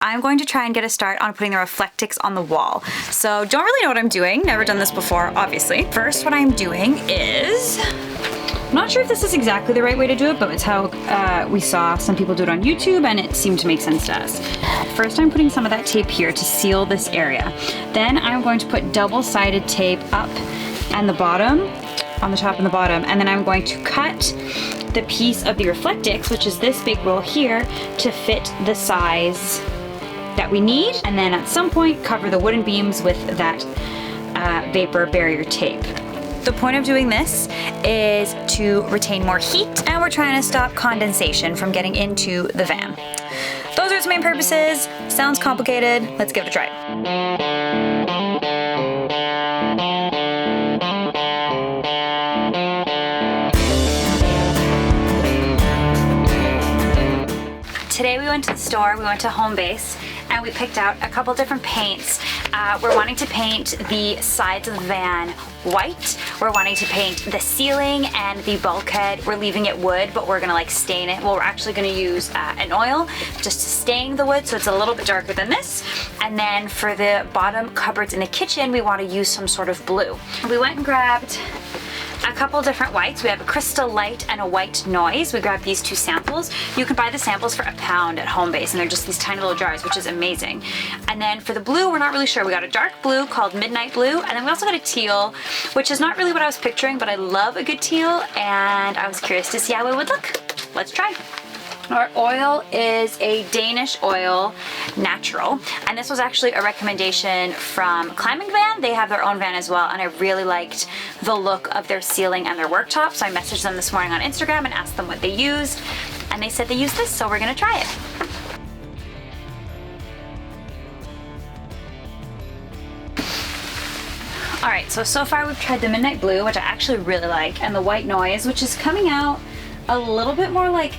I'm going to try and get a start on putting the Reflectix on the wall. So don't really know what I'm doing. Never done this before, obviously. First, what I'm doing is, I'm not sure if this is exactly the right way to do it, but it's how we saw some people do it on YouTube and it seemed to make sense to us. First, I'm putting some of that tape here to seal this area. Then I'm going to put double-sided tape up and the bottom, on the top and the bottom, and then I'm going to cut the piece of the Reflectix, which is this big roll here, to fit the size that we need, and then at some point cover the wooden beams with that vapor barrier tape. The point of doing this is to retain more heat, and we're trying to stop condensation from getting into the van. Those are its main purposes. Sounds complicated. Let's give it a try. Today we went to the store, we went to Homebase, and we picked out a couple different paints. We're wanting to paint the sides of the van white. We're wanting to paint the ceiling and the bulkhead. We're leaving it wood, but we're gonna like stain it. Well, we're actually gonna use an oil just to stain the wood so it's a little bit darker than this. And then for the bottom cupboards in the kitchen, we wanna use some sort of blue. We went and grabbed a couple different whites. We have a crystal light and a white noise. We grabbed these two samples. You can buy the samples for £1 at Homebase, and they're just these tiny little jars, which is amazing. And then for the blue, we're not really sure. We got a dark blue called Midnight Blue, and then we also got a teal, which is not really what I was picturing, but I love a good teal, and I was curious to see how it would look. Let's try. Our oil is a Danish oil, natural, and this was actually a recommendation from Climbing Van. They have their own van as well, and I really liked the look of their ceiling and their worktop, so I messaged them this morning on Instagram and asked them what they used, and they said they used this, so we're gonna try it. All right, so far we've tried the Midnight Blue, which I actually really like, and the White Noise, which is coming out a little bit more like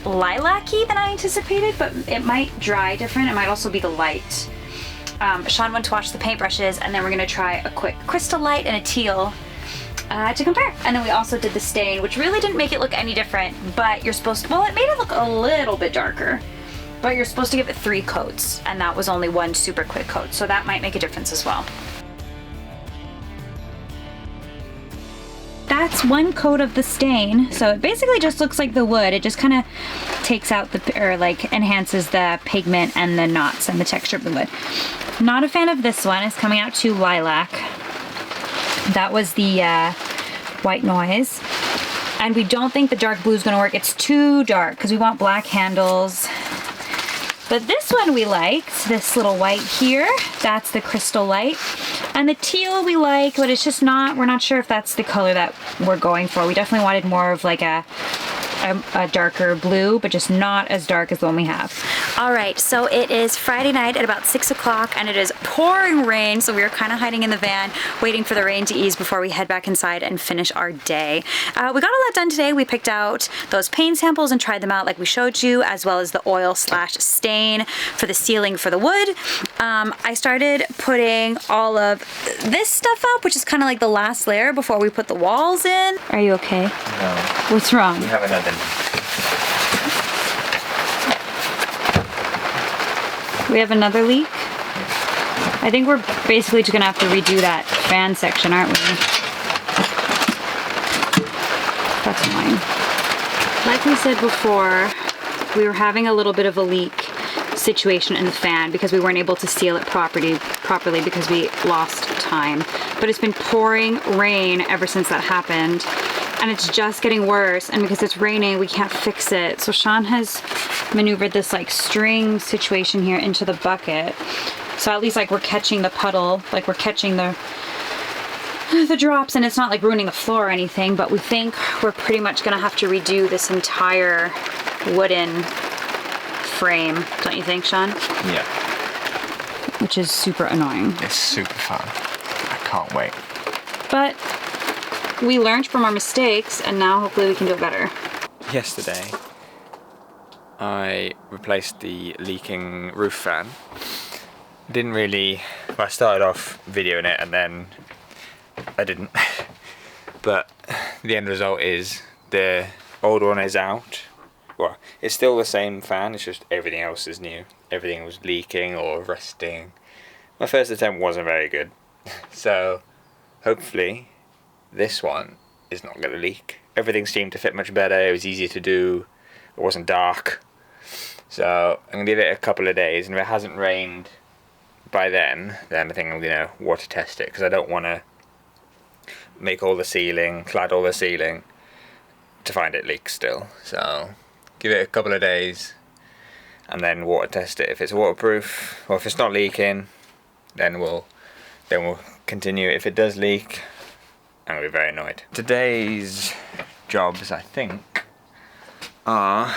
lilac-y than I anticipated, but it might dry different. It might also be the light. Shaun went to wash the paintbrushes, and then we're gonna try a quick crystal light and a teal to compare. And then we also did the stain, which really didn't make it look any different, but you're supposed to, well, it made it look a little bit darker, but you're supposed to give it 3 coats, and that was only 1 super quick coat, so that might make a difference as well. That's 1 coat of the stain, so it basically just looks like the wood. It just kind of takes out the, or like enhances the pigment and the knots and the texture of the wood. Not a fan of this one. It's coming out too lilac. That was the White Noise. And we don't think the dark blue is going to work. It's too dark because we want black handles. But this one we liked, this little white here, that's the crystal light. And the teal we like, but it's just not, we're not sure if that's the color that we're going for. We definitely wanted more of like a darker blue, but just not as dark as the one we have. All right, so it is Friday night at about 6 o'clock, and it is pouring rain, so we are kind of hiding in the van, waiting for the rain to ease before we head back inside and finish our day. We got a lot done today. We picked out those paint samples and tried them out like we showed you, as well as the oil/stain for the ceiling for the wood. I started putting all of this stuff up, which is kind of like the last layer before we put the walls in. Are you okay? No. What's wrong? We haven't had them. We have another leak? I think we're basically just gonna have to redo that fan section, aren't we? That's annoying. Like we said before, we were having a little bit of a leak situation in the fan because we weren't able to seal it properly because we lost time. But it's been pouring rain ever since that happened, and it's just getting worse, and because it's raining we can't fix it. So Shaun has maneuvered this like string situation here into the bucket, so at least like we're catching the puddle, like we're catching the drops, and it's not like ruining the floor or anything, but we think we're pretty much gonna have to redo this entire wooden frame, don't you think, Shaun? Yeah. Which is super annoying. It's super fun. I can't wait. But we learned from our mistakes, and now hopefully we can do it better. Yesterday, I replaced the leaking roof fan. Didn't really, well, I started off videoing it and then I didn't. But the end result is the old one is out. Well, it's still the same fan, it's just everything else is new. everything was leaking or rusting. My first attempt wasn't very good. So hopefully this one is not going to leak. Everything seemed to fit much better. It was easier to do. It wasn't dark. So I'm going to give it a couple of days, and if it hasn't rained by then I think I'm going to water test it, because I don't want to make all the ceiling, clad all the ceiling, to find it leaks still. So give it a couple of days and then water test it. If it's waterproof, or if it's not leaking, then we'll continue. If it does leak, I'm going to be very annoyed. Today's jobs, I think, are,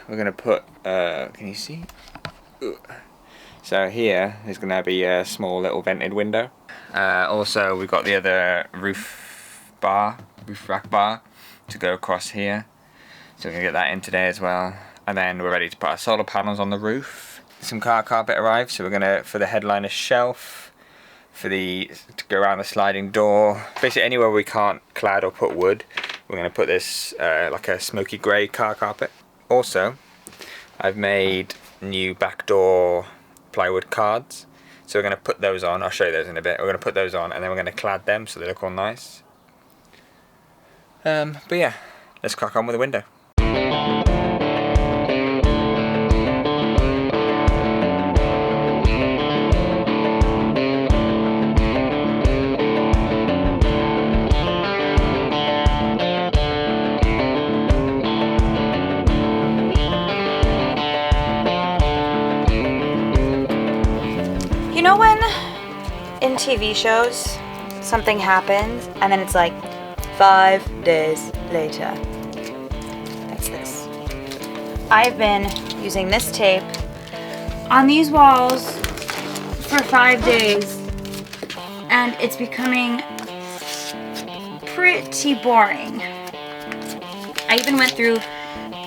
we're going to put, can you see? So here is going to be a small little vented window. Also, we've got the other roof rack bar to go across here. So we're going to get that in today as well. And then we're ready to put our solar panels on the roof. Some car carpet arrived, so we're going to, for the headliner shelf, to go around the sliding door, basically anywhere we can't clad or put wood, we're going to put this like a smoky grey car carpet. Also, I've made new back door plywood cards, so we're going to put those on. I'll show you those in a bit. We're going to put those on and then we're going to clad them so they look all nice. But yeah, let's crack on with the window. You know when in TV shows something happens and then it's like 5 days later? That's this. I've been using this tape on these walls for 5 days and it's becoming pretty boring. I even went through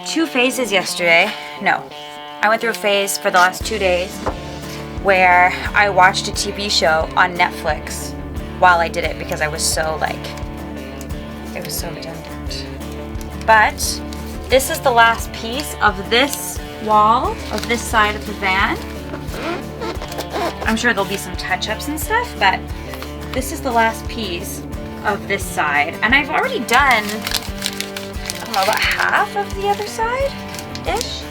2 phases yesterday. No, I went through a phase for the last 2 days where I watched a TV show on Netflix while I did it because I was so it was so redundant. But this is the last piece of this wall, of this side of the van. I'm sure there'll be some touch-ups and stuff, but this is the last piece of this side. And I've already done, I don't know, about half of the other side-ish.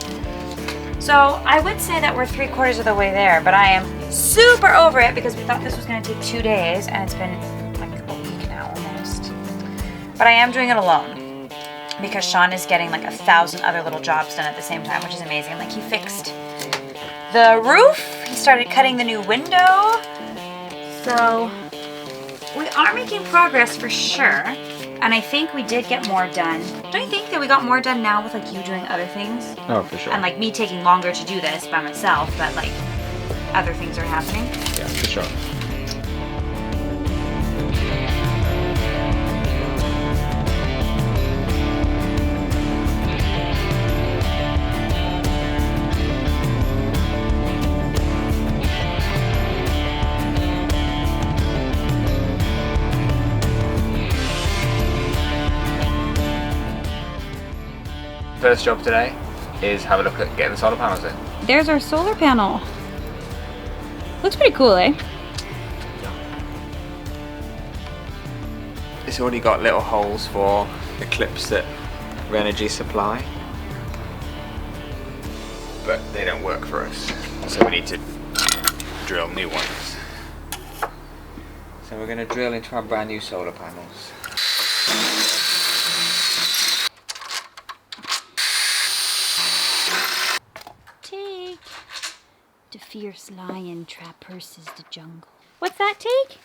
So I would say that we're 3/4 of the way there, but I am super over it because we thought this was going to take 2 days and it's been like a week now almost. But I am doing it alone because Shaun is getting like 1,000 other little jobs done at the same time, which is amazing. Like he fixed the roof, he started cutting the new window. So we are making progress for sure. And I think we did get more done. Don't you think that we got more done now with like you doing other things? Oh, for sure. And like me taking longer to do this by myself, but like other things are happening? Yeah, for sure. First job today is have a look at getting the solar panels in. There's our solar panel. Looks pretty cool, eh? It's already got little holes for the clips that Renogy supply, but they don't work for us, so we need to drill new ones. So we're going to drill into our brand new solar panels. The fierce lion traverses the jungle. What's that, Tig?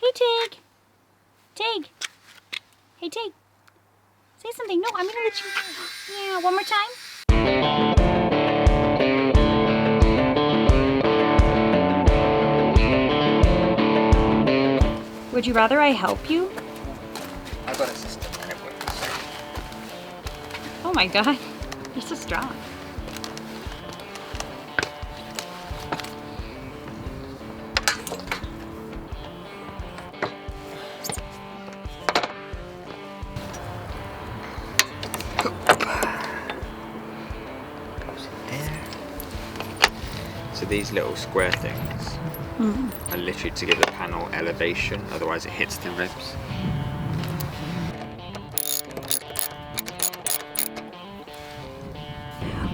Hey, Tig. Tig. Hey, Tig. Say something. No, I'm gonna let you. Yeah, one more time. Would you rather I help you? I've got a system and it works. Oh my god, you're so strong. these little square things are literally to give the panel elevation, otherwise it hits the ribs.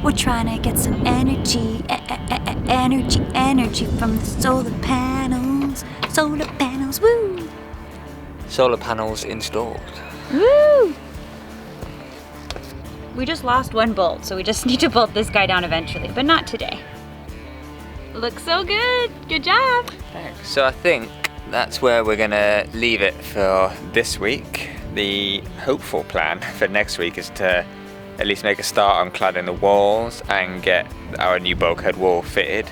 We're trying to get some energy from the solar panels. Solar panels, woo! Solar panels installed. Woo! We just lost one bolt, so we just need to bolt this guy down eventually, but not today. Looks so good. Good job. Thanks. So I think that's where we're gonna leave it for this week. The hopeful plan for next week is to at least make a start on cladding the walls and get our new bulkhead wall fitted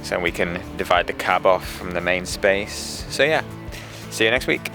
so we can divide the cab off from the main space. So yeah, see you next week.